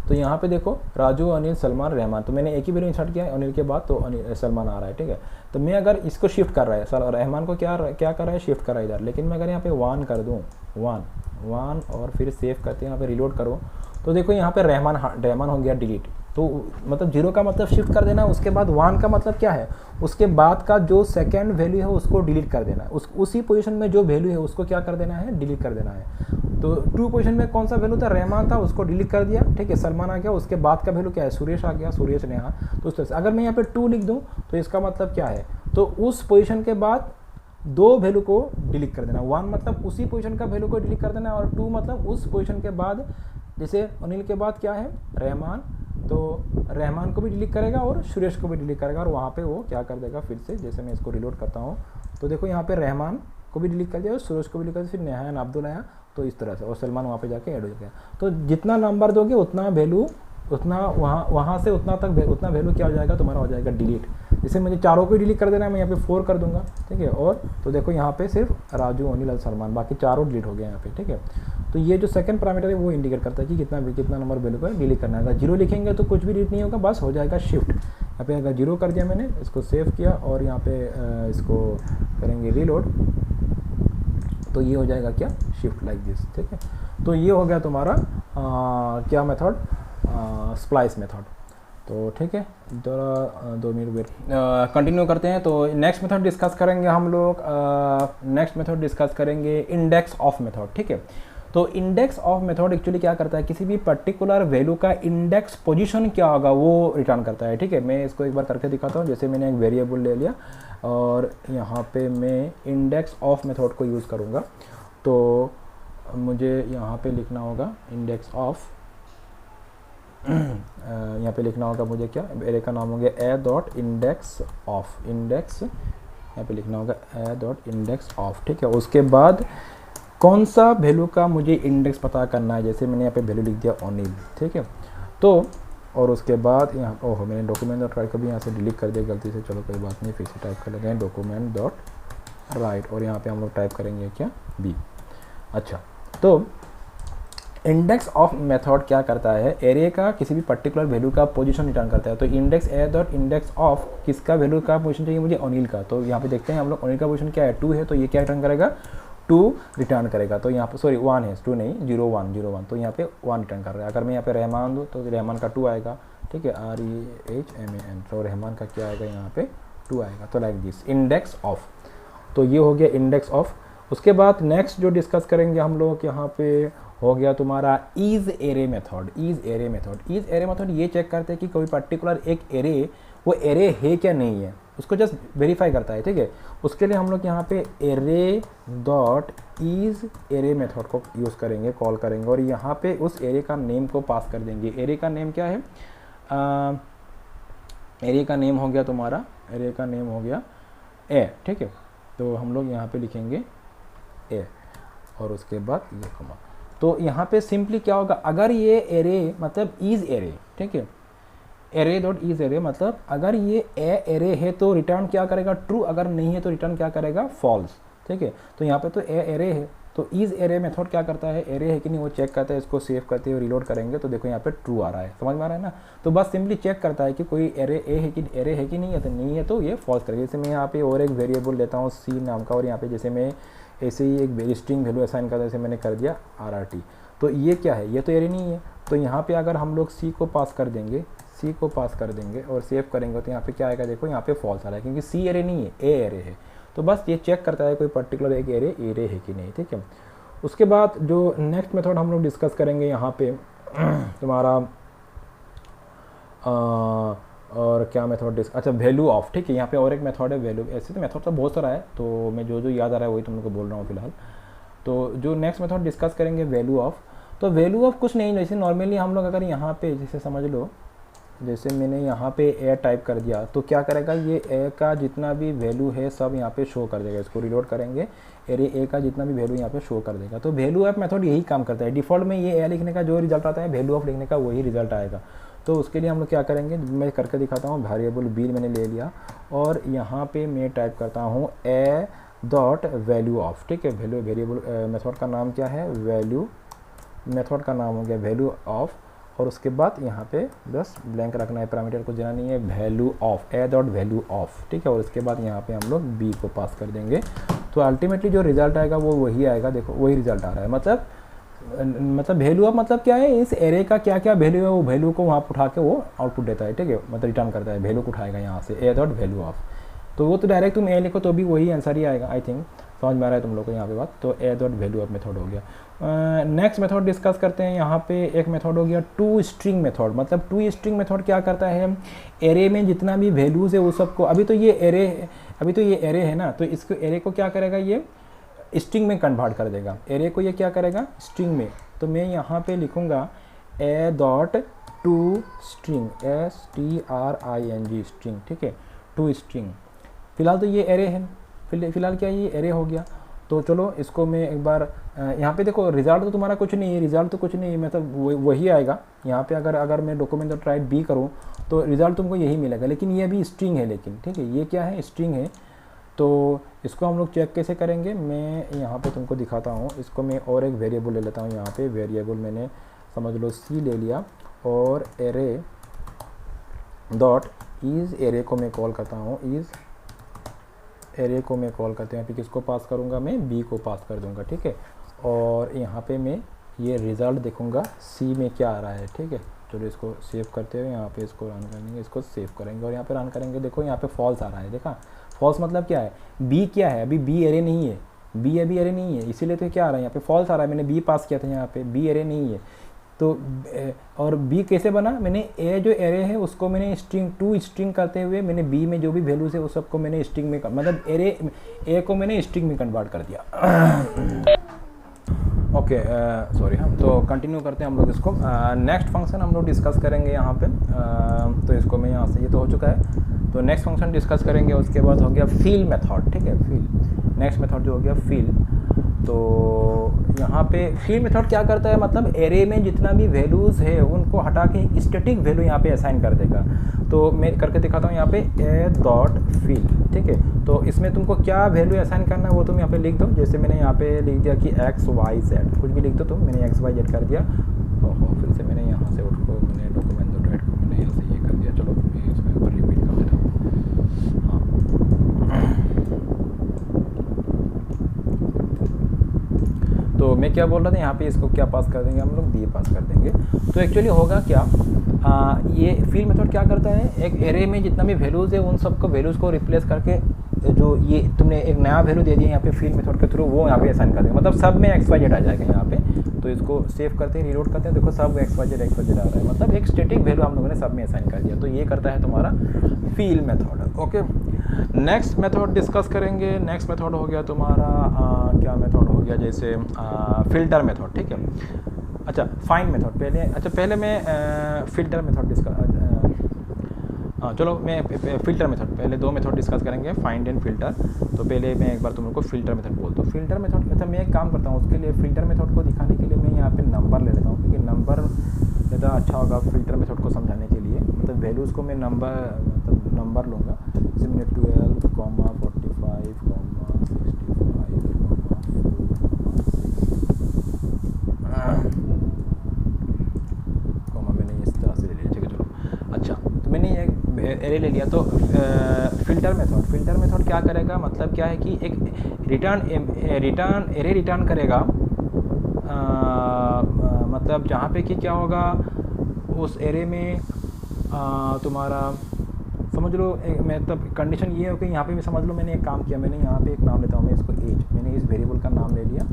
तो यहाँ पे देखो राजू, अनिल, सलमान, रहमान, तो मैंने एक ही वैल्यू इंसर्ट किया है अनिल के बाद, तो अनिल सलमान आ रहा है, ठीक है। तो मैं अगर इसको शिफ्ट कर रहा है, रहमान को क्या कर रहा है, शिफ्ट कर रहा है इधर, लेकिन मैं अगर यहाँ पे 1 कर दूँ, 1 और फिर सेव करते हैं, यहाँ पे रिलोड करो, तो देखो यहाँ पे रहमान हो गया डिलीट। तो मतलब 0 का मतलब शिफ्ट कर देना, उसके बाद 1 का मतलब क्या है, उसके बाद का जो सेकंड वैल्यू है उसको डिलीट कर देना है, उसी पोजीशन में जो वैल्यू है उसको क्या कर देना है, डिलीट कर देना है। तो 2 पोजीशन में कौन सा वैल्यू था, रहमान था, उसको डिलीट कर दिया, ठीक है। सलमान आ गया, उसके बाद का वैल्यू क्या है, सुरेश आ गया, सुरेश नेहा। तो उस तरह से अगर मैं यहाँ पे 2 लिख दूँ तो इसका मतलब क्या है, तो उस पोजीशन के बाद 2 वैल्यू को डिलीट कर देना। 1 मतलब उसी पोजीशन का वैल्यू को डिलीट कर देना, और 2 मतलब उस पोजीशन के बाद, जैसे अनिल के बाद क्या है, रहमान, तो रहमान को भी डिलीट करेगा और सुरेश को भी डिलीट करेगा, और वहाँ पे वो क्या कर देगा, फिर से जैसे मैं इसको रिलोड करता हूँ, तो देखो यहाँ पे रहमान को भी डिलीट कर दिया और सुरेश को भी डिलीट कर दिया, फिर नेहा अब्दुल आया, तो इस तरह से, और सलमान वहाँ पे जाके ऐड हो गया। तो जितना नंबर दोगे उतना वैल्यू, उतना वहाँ से उतना तक उतना वैल्यू क्या हो जाएगा, तुम्हारा हो जाएगा डिलीट। जैसे मुझे चारों को डिलीट कर देना है, मैं यहाँ पे 4 कर दूंगा, ठीक है। और तो देखो यहाँ पे सिर्फ राजू, अनिल और सलमान, बाकी चारों डिलीट हो गए यहाँ पे, ठीक है। तो ये जो सेकंड पैरामीटर है वो इंडिकेट करता है कि कितना नंबर वैल्यू को डिलीट करना है। अगर 0 लिखेंगे तो कुछ भी डिलीट नहीं होगा, बस हो जाएगा शिफ्ट। यहाँ पे अगर 0 कर दिया मैंने, इसको सेव किया और यहाँ पे इसको करेंगे रिलोड, तो ये हो जाएगा क्या, शिफ्ट, लाइक दिस, ठीक है। तो ये हो गया तुम्हारा क्या मेथड, स्प्लाइस मेथड। तो ठीक है, 2 मिनट वेट, कंटिन्यू करते हैं। तो नेक्स्ट मेथड डिस्कस करेंगे हम लोग, नेक्स्ट मेथड डिस्कस करेंगे इंडेक्स ऑफ मेथड, ठीक है। तो इंडेक्स ऑफ मेथड एक्चुअली क्या करता है, किसी भी पर्टिकुलर वैल्यू का इंडेक्स पोजीशन क्या होगा वो रिटर्न करता है, ठीक है। मैं इसको एक बार करके दिखाता हूँ। जैसे मैंने एक वेरिएबल ले लिया और यहाँ पे मैं इंडेक्स ऑफ मेथड को यूज़ करूँगा, तो मुझे यहाँ पे लिखना होगा इंडेक्स ऑफ, यहाँ पे लिखना होगा मुझे क्या, एरे का नाम हो गया ए डॉट इंडेक्स ऑफ, इंडेक्स यहाँ पे लिखना होगा ए डॉट इंडेक्स ऑफ, ठीक है। उसके बाद कौन सा वैल्यू का मुझे इंडेक्स पता करना है, जैसे मैंने यहाँ पे वैल्यू लिख दिया अनिल, ठीक है। तो और उसके बाद यहाँ, ओह मैंने डॉक्यूमेंट डॉट राइट को भी यहाँ से डिलीट कर दिया गलती से, चलो कोई बात नहीं, फिर से टाइप कर लेते हैं डॉक्यूमेंट डॉट राइट, और यहाँ पे हम लोग टाइप करेंगे क्या, बी। अच्छा, तो इंडेक्स ऑफ मेथड क्या करता है, एरे का किसी भी पर्टिकुलर वैल्यू का पोजीशन रिटर्न करता है। तो index A dot index of किसका वैल्यू का पोजीशन चाहिए मुझे, अनिल का। तो यहाँ पे देखते हैं हम लोग अनिल का पोजीशन क्या है, 2 है, तो ये क्या रिटर्न करेगा, 2 रिटर्न करेगा। तो यहाँ पे सॉरी 1 है, 2 नहीं, 0 1, तो यहाँ पे 1 रिटर्न कर रहा है। अगर मैं यहाँ पे रहमान दूँ तो रहमान का 2 आएगा, ठीक है, REHMAN, तो रहमान का क्या आएगा, यहाँ पे 2 आएगा। तो लाइक दिस इंडेक्स ऑफ, तो ये हो गया इंडेक्स ऑफ। उसके बाद नेक्स्ट जो डिस्कस करेंगे हम लोग, यहाँ पे हो गया तुम्हारा is array method. Is array method ये चेक करते हैं कि कोई पर्टिकुलर एक एरे, वो एरे है क्या नहीं है, उसको जस्ट वेरीफाई करता है, ठीक है। उसके लिए हम लोग यहाँ पे array dot is array method को यूज़ करेंगे, कॉल करेंगे, और यहाँ पे उस एरे का नेम को पास कर देंगे। एरे का नेम क्या है, एरे का नेम हो गया तुम्हारा, एरे का नेम हो गया ए, ठीक है। तो हम लोग यहाँ पे लिखेंगे ए और उसके बाद ये कॉमा। तो यहाँ पे सिंपली क्या होगा, अगर ये एरे मतलब इज एरे, ठीक है, एरे डॉट इज एरे मतलब अगर ये एरे है तो रिटर्न क्या करेगा, ट्रू, अगर नहीं है तो रिटर्न क्या करेगा, फॉल्स, ठीक है। तो यहाँ पे तो एरे है, तो इज एरे मेथड क्या करता है, एरे है कि नहीं वो चेक करता है। इसको सेव करते हुए रिलोड करेंगे तो देखो यहाँ पे ट्रू आ रहा है, समझ में आ रहा है ना। तो बस सिंपली चेक करता है कि कोई एरे है कि नहीं है, तो नहीं है तो ये फॉल्स करेगा। जैसे मैं यहाँ पे और एक वेरिएबल लेता हूँ सी नाम का, और यहाँ पे जैसे मैं ऐसे ही एक स्ट्रिंग वैल्यू असाइन करते जैसे मैंने कर दिया RRT। तो ये क्या है, ये तो एरे नहीं है। तो यहाँ पे अगर हम लोग C को पास कर देंगे, C को पास कर देंगे और सेव करेंगे तो यहाँ पे क्या आएगा, देखो यहाँ पे फॉल्स आ रहा है क्योंकि C एरे नहीं है, A एरे है। तो बस ये चेक करता है कोई पर्टिकुलर एक एरे है कि नहीं, ठीक है। उसके बाद जो नेक्स्ट मेथड हम लोग डिस्कस करेंगे यहाँ पे तुम्हारा और क्या मेथड अच्छा वैल्यू ऑफ, ठीक है। यहाँ पे और एक मेथड है वैल्यू, ऐसे तो मेथड तो बहुत सारा है, तो मैं जो याद आ रहा है वही तुम लोग को बोल रहा हूँ फिलहाल। तो जो नेक्स्ट मेथड डिस्कस करेंगे वैल्यू ऑफ, तो वैल्यू ऑफ कुछ नहीं, जैसे नॉर्मली हम लोग अगर यहाँ पे जैसे समझ लो, जैसे मैंने यहाँ पे ए टाइप कर दिया तो क्या करेगा, ये ए का जितना भी वैल्यू है सब यहाँ पे शो कर देगा। इसको रिलोड करेंगे, एरे ए का जितना भी वैल्यू यहाँ पे शो कर देगा। तो वैल्यू ऑफ मेथड यही काम करता है। डिफ़ॉल्ट में ये ए लिखने का जो रिजल्ट आता है, वैल्यू ऑफ लिखने का वही रिजल्ट आएगा। तो उसके लिए हम लोग क्या करेंगे, मैं करके दिखाता हूँ। वेरिएबल बी मैंने ले लिया और यहाँ पे मैं टाइप करता हूँ ए डॉट वैल्यू ऑफ, ठीक है। वैल्यू वेरिएबल मेथड का नाम क्या है, वैल्यू मेथड का नाम हो गया वैल्यू ऑफ। और उसके बाद यहाँ पे बस ब्लैंक रखना है, पैरामीटर को देना नहीं है, value of A dot value of, ठीक है। और उसके बाद यहाँ पे हम लोग बी को पास कर देंगे। तो अल्टीमेटली जो रिजल्ट आएगा वो वही आएगा। देखो वही रिजल्ट आ रहा है, मतलब वैल्यू ऑफ मतलब क्या है, इस एरे का क्या क्या वैल्यू है वो वैल्यू को वहाँ उठा के वो आउटपुट देता है, ठीक है। मतलब रिटर्न करता है, वैल्यू को उठाएगा यहाँ से ए डॉट वैल्यू ऑफ। तो वो तो डायरेक्ट तुम ए लिखो तो भी वही आंसर ही आएगा। आई थिंक समझ में आ रहा है तुम लोग को यहाँ पे बात। तो ए डॉट वैल्यू ऑफ मेथड हो गया। नेक्स्ट मेथड डिस्कस करते हैं। यहाँ पे एक मेथड हो गया टू स्ट्रिंग मेथड। मतलब टू स्ट्रिंग मेथड क्या करता है, एरे में जितना भी वैल्यूज़ है वो सबको, अभी तो ये एरे है ना, तो इसको एरे को क्या करेगा, ये स्ट्रिंग में कन्वर्ट कर देगा। एरे को ये क्या करेगा, स्ट्रिंग में। तो मैं यहाँ पे लिखूँगा ए dot to string, STRING string, ठीक है, टू स्ट्रिंग। फिलहाल तो ये एरे है, फिलहाल क्या ये एरे हो गया। तो चलो इसको मैं एक बार यहाँ पे देखो, रिजल्ट तो तुम्हारा कुछ नहीं है, रिजल्ट तो कुछ नहीं है, मतलब वही आएगा। यहाँ पे अगर मैं डॉक्यूमेंट डॉट राइट बी करूँ तो रिजल्ट तुमको यही मिलेगा, लेकिन ये अभी स्ट्रिंग है, लेकिन ठीक है ये क्या है, स्ट्रिंग है। तो इसको हम लोग चेक कैसे करेंगे, मैं यहाँ पे तुमको दिखाता हूँ। इसको मैं और एक वेरिएबल ले लेता हूँ। यहाँ पे वेरिएबल मैंने समझ लो C ले लिया और एरे डॉट इज़, एरे को मैं कॉल करता हूँ, इज़ एरे को मैं कॉल करते हैं। फिर किसको पास करूँगा, मैं B को पास कर दूँगा, ठीक है। और यहाँ पे मैं ये रिज़ल्ट देखूँगा C में क्या आ रहा है, ठीक है। चलो इसको सेव करते हुए यहाँ पे इसको रन करेंगे, इसको सेव करेंगे और यहाँ पे रन करेंगे। देखो यहाँ पे फॉल्स आ रहा है, देखा फॉल्स मतलब क्या है, B क्या है, अभी B एरे नहीं है, B अभी एरे नहीं है, इसीलिए तो क्या आ रहा है यहाँ पे फॉल्स आ रहा है। मैंने B पास किया था, यहाँ पे B एरे नहीं है। तो और B कैसे बना, मैंने A जो एरे है उसको मैंने स्ट्रिंग टू स्ट्रिंग करते हुए मैंने B में जो भी वैल्यूज है वो सबको मैंने स्ट्रिंग में, मतलब एरे A को मैंने स्ट्रिंग में कन्वर्ट कर दिया। ओके सॉरी, हम तो कंटिन्यू करते हैं हम लोग इसको। नेक्स्ट फंक्शन हम लोग डिस्कस करेंगे यहाँ पे। तो इसको मैं यहाँ से, ये तो हो चुका है, तो नेक्स्ट फंक्शन डिस्कस करेंगे। उसके बाद हो गया फिल मेथड, ठीक है, फिल। नेक्स्ट मेथड जो हो गया फिल। तो यहाँ पे फिल मेथड क्या करता है, मतलब एरे में जितना भी वैल्यूज़ है उनको हटा के स्टैटिक वैल्यू यहाँ पे असाइन कर देगा। तो मैं करके दिखाता हूँ यहाँ पे ए डॉट फिल, ठीक है। तो इसमें तुमको क्या वैल्यू असाइन करना है वो तुम यहाँ पे लिख दो। जैसे मैंने यहाँ पे लिख दिया कि XYZ, कुछ भी लिख दो तुम। मैंने XYZ कर दिया। ओहो, फिर से मैंने यहाँ से उसको मैंने डॉक्यूमेंट डॉट राइट को मैंने यहाँ से ये कर दिया। चलो मैं इसको एक बार रिपीट कर देता हूँ। हाँ, तो मैं क्या बोल रहा था, यहाँ पे इसको क्या पास कर देंगे हम लोग, B पास कर देंगे। तो एक्चुअली होगा क्या, ये फिल मेथड क्या करता है, एक एरे में जितना भी वैल्यूज़ है उन सबको वैल्यूज़ को रिप्लेस करके जो ये तुमने एक नया वैल्यू दे दिया यहाँ पे फिल मेथड के थ्रू, वो यहाँ पे असाइन कर देंगे। मतलब सब में XYZ आ जाएगा यहाँ पे। तो इसको सेव करते हैं, रिलोड करते हैं, देखो सब XYZ आ रहा है, मतलब एक स्टैटिक वैल्यू हम लोगों ने सब में असाइन कर दिया। तो ये करता है तुम्हारा fill method. Okay, next method discuss करेंगे। नेक्स्ट मेथड हो गया तुम्हारा क्या मेथड हो गया, जैसे फिल्टर मेथड, ठीक है। अच्छा फाइंड मेथड पहले मैं फिल्टर मेथड डिस्कस, चलो मैं फिल्टर मेथड, पहले दो मेथड डिस्कस करेंगे, फाइंड एंड फिल्टर। तो पहले मैं एक बार तुम लोग को फिल्टर मेथड बोलता हूँ। फिल्टर मेथड, अच्छा मैं एक काम करता हूँ, उसके लिए फिल्टर मेथड को दिखाने के लिए मैं यहाँ पे नंबर ले लेता हूँ, क्योंकि नंबर ज़्यादा अच्छा होगा फिल्टर मेथड को समझाने के लिए। मतलब वैल्यूज़ को मैं नंबर लूँगा। जैसे मैंने 12, 45, 65, 4, मैंने इस तरह से ले लिया, ठीक है। चलो अच्छा, तो मैंने ये एरे ले लिया तो फ़िल्टर मेथड क्या करेगा, मतलब क्या है कि एक एरे रिटर्न करेगा, मतलब जहाँ पे कि क्या होगा उस एरे में तुम्हारा समझ लो मतलब कंडीशन ये हो कि यहाँ पे भी समझ लो मैंने एक काम किया, मैंने यहाँ पे एक नाम लेता हूँ मैं इसको एज, मैंने इस वेरिएबल का नाम ले लिया,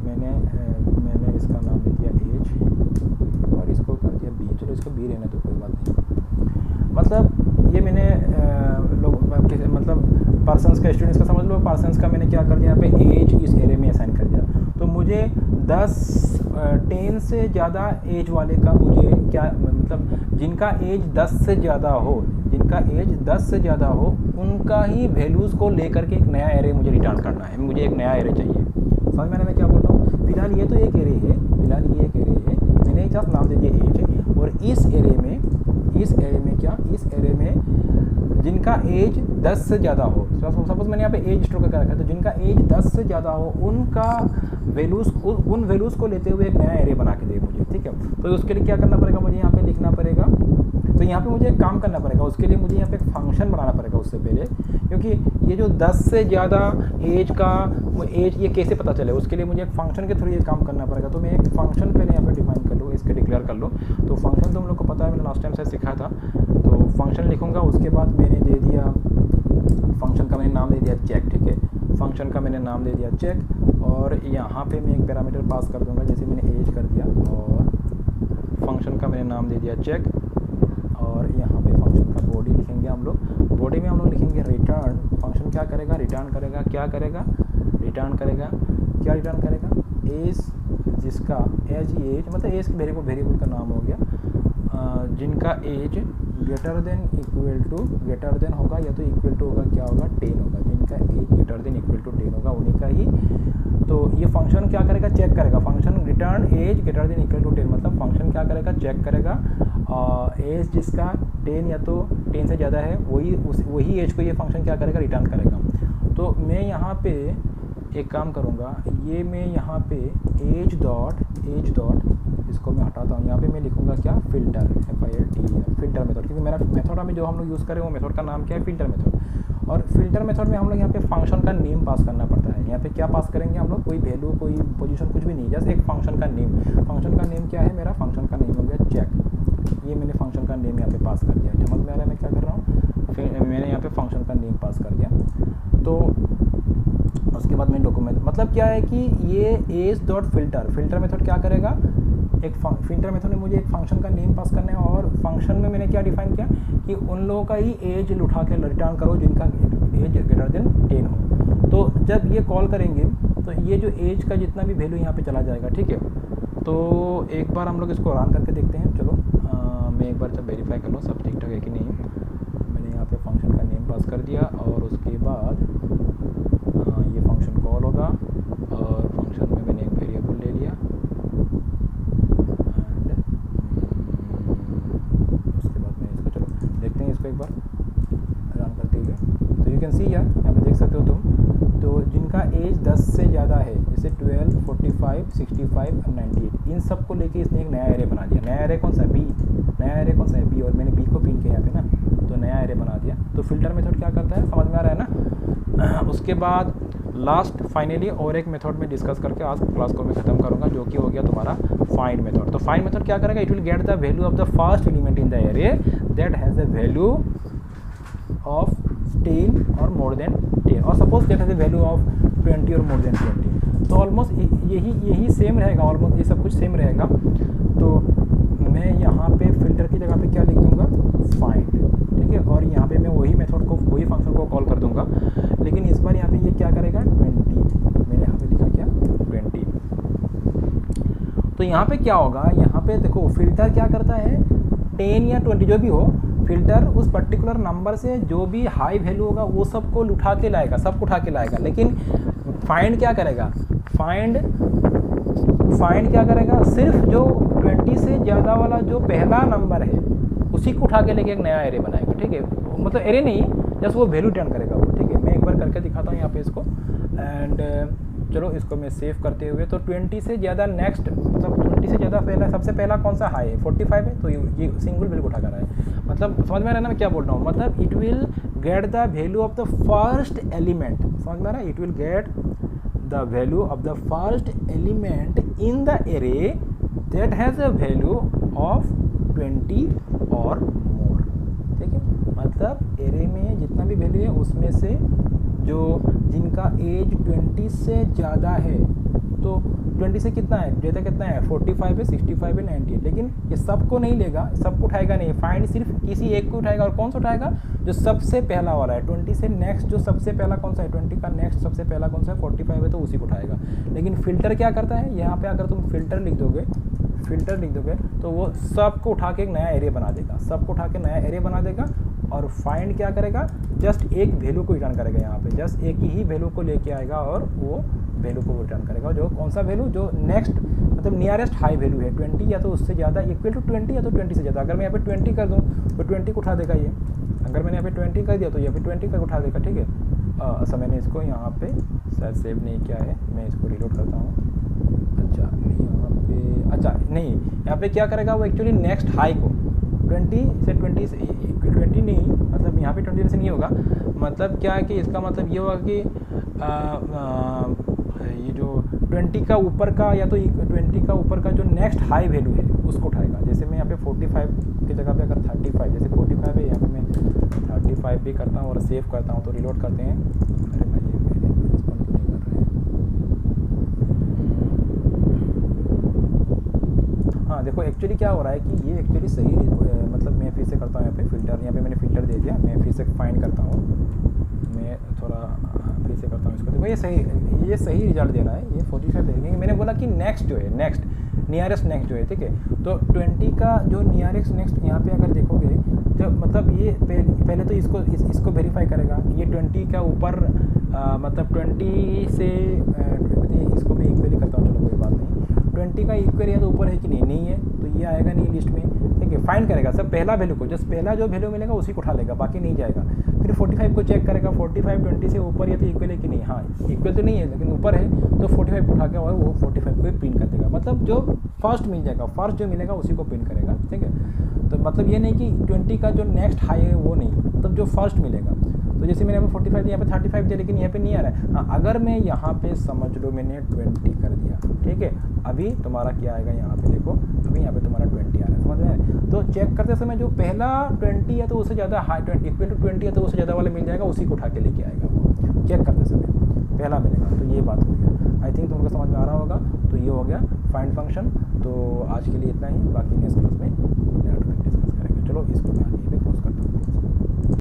मैंने इसका नाम ले दिया एज और इसको कर दिया बी, चलो इसको बी रहने तो कोई बात नहीं। मतलब ये मैंने मतलब पर्सन्स का स्टूडेंट्स का समझ लो, पर्सन्स का मैंने क्या कर दिया यहाँ पे एज इस एरे में असाइन कर दिया। तो मुझे 10 से ज़्यादा एज वाले का मुझे क्या मतलब जिनका एज 10 से ज़्यादा हो, उनका ही वैल्यूज़ को लेकर के एक नया एरे मुझे रिटर्न करना है, मुझे एक नया एरे चाहिए। समझ में मैं क्या बोल रहा हूँ? फिलहाल ये तो एक एरे है, मैंने जस्ट नाम दे दिया एज, और इस एरे में जिनका एज 10 से ज़्यादा हो, सपोज मैंने यहाँ पे एज स्टोर करके रखा है, तो जिनका एज 10 से ज़्यादा हो उनका उन वैल्यूज़ को लेते हुए एक नया एरे बना के दे मुझे, ठीक है। तो उसके लिए क्या करना पड़ेगा, मुझे यहाँ पे लिखना पड़ेगा, तो यहाँ पे मुझे एक काम करना पड़ेगा, उसके लिए मुझे यहाँ पे एक फंक्शन बनाना पड़ेगा उससे पहले, क्योंकि ये जो 10 से ज़्यादा एज ये कैसे पता चले, उसके लिए मुझे एक फंक्शन के थ्रू ये काम करना पड़ेगा। तो मैं एक फंक्शन पहले यहाँ पे डिफाइन कर लूँ, इसके डिक्लेयर कर लूँ। तो फंक्शन तुम लोग को पता है, मैंने लास्ट टाइम से सिखाया था। तो फंक्शन लिखूँगा, उसके बाद मैंने दे दिया फंक्शन का मैंने नाम दे दिया चेक, ठीक है, फंक्शन का मैंने नाम दे दिया चेक, और यहाँ पे मैं एक पैरामीटर पास कर दूँगा, जैसे मैंने एज कर दिया, और फंक्शन का मैंने नाम दे दिया चेक, और यहाँ पे फंक्शन का बॉडी लिखेंगे हम लोग, बॉडी में हम लोग लिखेंगे रिटर्न। फंक्शन क्या करेगा, रिटर्न करेगा, क्या रिटर्न करेगा एज, जिसका एज मतलब एज वेरिएबल का नाम हो गया, जिनका एज ग्रेटर देन होगा, या तो इक्वल टू होगा, क्या होगा 10 होगा, जिनका age greater than equal to 10 होगा उन्हीं का ही। तो ये फंक्शन क्या करेगा, चेक करेगा, function return age greater than equal to 10, मतलब फंक्शन क्या करेगा, चेक करेगा एज जिसका 10 या तो 10 से ज़्यादा है, वही एज को ये फंक्शन क्या करेगा, रिटर्न करेगा। तो मैं यहाँ पे एक काम करूँगा, ये मैं यहाँ पे एज डॉट इसको मैं हटाता हूँ, यहाँ पे मैं लिखूँगा क्या, फ़िल्टर, फ़िल्टर मेथड, क्योंकि मेरा मेथड में जो हम लोग यूज़ करें वो मेथड का नाम क्या है, फ़िल्टर मेथड। और फ़िल्टर मेथड में हम लोग यहाँ पे फंक्शन का नेम पास करना पड़ता है। यहाँ पे क्या पास करेंगे हम लोग, कोई वैल्यू, कोई पोजीशन, कुछ भी नहीं, जस्ट एक फंक्शन का नेम। फंक्शन का नेम क्या है, मेरा फंक्शन का नेम हो गया चेक, ये मैंने फंक्शन का नेम यहाँ पे पास कर दिया। समझ में आ रहा है मैं क्या कर रहा हूँ, फिर मैंने यहाँ पे फंक्शन का नेम पास कर दिया। तो उसके बाद मैं डॉक्यूमेंट, मतलब क्या है कि ये एज डॉट फ़िल्टर मेथड क्या करेगा, एक फ़िल्टर मेथड में मुझे एक फंक्शन का नेम पास करना है, और फंक्शन में मैंने क्या डिफाइन किया कि उन लोगों का ही एज उठा के रिटर्न करो जिनका एज ग्रेटर देन 10 हो। तो जब ये कॉल करेंगे तो ये जो एज का जितना भी वैल्यू यहाँ पे चला जाएगा, ठीक है। तो एक बार हम लोग इसको रन करके देखते हैं। चलो मैं एक बार जब वेरीफाई कर लूँ सब ठीक ठाक है कि नहीं। मैंने यहाँ पे फंक्शन का नेम पास कर दिया, और उसके बाद ये फंक्शन कॉल होगा, और फंक्शन में मैंने एक वेरिएबल ले लिया, एंड उसके बाद मैं इसको, चलो देखते हैं इसको एक बार रन करते हुए। तो यू कैन सी यार, यहाँ पे देख सकते हो तुम, तो जिनका एज 10 से ज़्यादा है, जैसे 12, 45, 65 और 98, इन सब को लेके इसने एक नया एरे बना दिया। नया एरे कौन सा है, बी, नया एरे कौन सा है, बी, और मैंने बी को पिन किया यहाँ पे ना, तो नया एरे बना दिया। तो फिल्टर मेथड क्या करता है, समझ में आ रहा है ना। उसके बाद लास्ट फाइनली और एक मेथड में डिस्कस करके आज क्लास को मैं खत्म करूँगा, जो कि हो गया तुम्हारा फाइंड मेथड। तो फाइंड मेथड क्या करेगा, it will get the value of the first element in the array that has the value of 10 और मोर देन 10, और suppose that has the value of 20 और मोर देन 20। तो almost यही same रहेगा, almost ये सब कुछ सेम रहेगा। तो मैं यहाँ पे फिल्टर की जगह पे क्या लिख दूँगा, फाइंड, ठीक है, और यहाँ पे मैं वही मेथड को, वही फंक्शन को कॉल कर दूँगा, लेकिन इस बार यहाँ पे ये क्या करेगा, 20, मैंने यहाँ पे लिखा क्या, 20। तो यहाँ पे क्या होगा, यहाँ पे देखो फिल्टर क्या करता है, 10 या 20 जो भी हो, फिल्टर उस पर्टिकुलर नंबर से जो भी हाई वैल्यू होगा वो सबको उठा के लाएगा, सबको उठा के लाएगा। लेकिन फाइंड क्या करेगा, फाइंड क्या करेगा, सिर्फ जो 20 से ज़्यादा वाला जो पहला नंबर है उसी को उठा के लेके एक नया एरे बनाएगा, ठीक है। मतलब एरे नहीं, जस्ट वो वैल्यू रिटर्न करेगा वो, ठीक है। मैं एक बार करके दिखाता हूँ यहाँ पे इसको, एंड चलो इसको मैं सेव करते हुए। तो 20 से ज़्यादा नेक्स्ट, मतलब 20 से ज़्यादा ज़्यादा पहला, सबसे पहला कौन सा हाई है, 45 है, तो ये सिंगल वैल्यू उठा कर आए। मतलब समझ में आ रहा है ना मैं क्या बोल रहा हूँ, मतलब it will get the value of the first element, समझ में आ रहा है, it will get the value of the first element in the array that has a value of 20 और मोर। ठीक है, मतलब एरे में जितना भी वैल्यू है उसमें से जो जिनका एज 20 से ज़्यादा है, तो 20 से कितना है, डेटा कितना है, 45 है, 65 है, 90 है, लेकिन ये सबको नहीं लेगा, सबको उठाएगा नहीं, फाइंड सिर्फ किसी एक को उठाएगा। और कौन सा उठाएगा, जो सबसे पहला वाला है, 20 से नेक्स्ट जो सबसे पहला कौन सा है, 20 का नेक्स्ट सबसे पहला कौन सा है, 45 है, तो उसी को उठाएगा। लेकिन फिल्टर क्या करता है, यहाँ पे अगर तुम फिल्टर लिख दोगे तो वो सबको उठा के एक नया एरे बना देगा, सबको उठा के नया एरे बना देगा। और फाइंड क्या करेगा, जस्ट एक वैल्यू को रिटर्न करेगा, यहाँ पे जस्ट एक ही वैल्यू को लेके आएगा और वो वैल्यू को रिटर्न करेगा, जो कौन सा वैल्यू, जो नेक्स्ट मतलब नियरेस्ट हाई वैल्यू है, 20 या तो उससे ज़्यादा, इक्वल टू 20 या तो 20 से ज़्यादा। अगर मैं यहाँ पे 20 कर दूँ तो 20 को उठा देगा ये, अगर मैंने यहाँ पे 20 कर दिया तो यहाँ पे 20 का उठा देगा। ठीक है, अच्छा मैंने इसको यहाँ पे शायद सेव नहीं किया है, मैं इसको रिलोड करता हूँ। अच्छा यहाँ पे, अच्छा नहीं, यहाँ पे क्या करेगा वो, एक्चुअली नेक्स्ट हाई को 20 से 20 नहीं, मतलब यहाँ पे 20 से नहीं होगा, मतलब क्या है कि इसका मतलब ये होगा कि ये जो 20 का ऊपर का या तो 20 का ऊपर का जो नेक्स्ट हाई वैल्यू है उसको उठाएगा। जैसे मैं यहाँ पे 45 की जगह पे अगर 35, जैसे 45 है, यहाँ पे मैं 35 भी करता हूँ और सेव करता हूँ, तो रिलोड करते हैं। अरे भाई ये मेरे रिस्पॉन्ड नहीं कर रहे हैं। हाँ देखो, एक्चुअली क्या हो रहा है कि ये एक्चुअली सही, मतलब मैं फिर से करता हूँ यहाँ पे फिल्टर, यहाँ पे मैंने फिल्टर दे दिया, मैं फिर से फाइंड करता हूँ, मैं थोड़ा फिर से करता हूँ इसको। देखो ये सही रिजल्ट दे रहा है, ये 45 दे रही है। मैंने बोला कि नेक्स्ट जो है, नेक्स्ट नियरेस्ट नेक्स्ट जो है, ठीक है, तो 20 का जो नियरेस्ट नेक्स्ट यहाँ पे अगर देखोगे, जब मतलब ये पहले तो इसको वेरीफाई करेगा, ये 20 का ऊपर मतलब 20 से इसको मैं इक्वली करता हूँ, चलो कोई बात नहीं, 20 का इक्वल या तो ऊपर है कि नहीं है, तो ये आएगा नहीं लिस्ट में। ठीक है, फाइंड करेगा सब पहला वैल्यू को, जस्ट पहला जो वैल्यू मिलेगा उसी को उठा लेगा, बाकी नहीं जाएगा। फिर 45 को चेक करेगा, 45 20 से ऊपर या तो इक्वल है कि नहीं, हाँ इक्वल तो नहीं है लेकिन ऊपर है, तो 45 को उठा के और वो 45 को प्रिंट कर देगा। मतलब जो फर्स्ट मिल जाएगा, फर्स्ट जो मिलेगा उसी को प्रिंट करेगा। ठीक है, तो मतलब ये नहीं कि 20 का जो नेक्स्ट हाई है वो नहीं, मतलब जो फर्स्ट मिलेगा। तो जैसे मैंने यहाँ पे 45 दिया, यहाँ पे 35 दिया, लेकिन यहाँ पे नहीं आ रहा है। हाँ, अगर मैं यहाँ पे समझ लो मैंने 20 कर दिया, ठीक है, अभी तुम्हारा क्या आएगा, यहाँ पे देखो, अभी यहाँ पे तुम्हारा 20 आ रहा है, समझ में। तो चेक करते समय जो पहला 20 या तो उससे ज़्यादा हाई, 20 इक्वल टू 20 या तो उससे ज़्यादा वाला मिल जाएगा, उसी को उठा के लेके आएगा वो, चेक करते समय पहला मिलेगा। तो ये बात हो गया, आई थिंक तुमको समझ में आ रहा होगा। तो ये हो गया फाइंड फंक्शन। तो आज के लिए इतना ही, बाकी नेक्स्ट क्लास में डिस्कस करेंगे। चलो इसको मैं आगे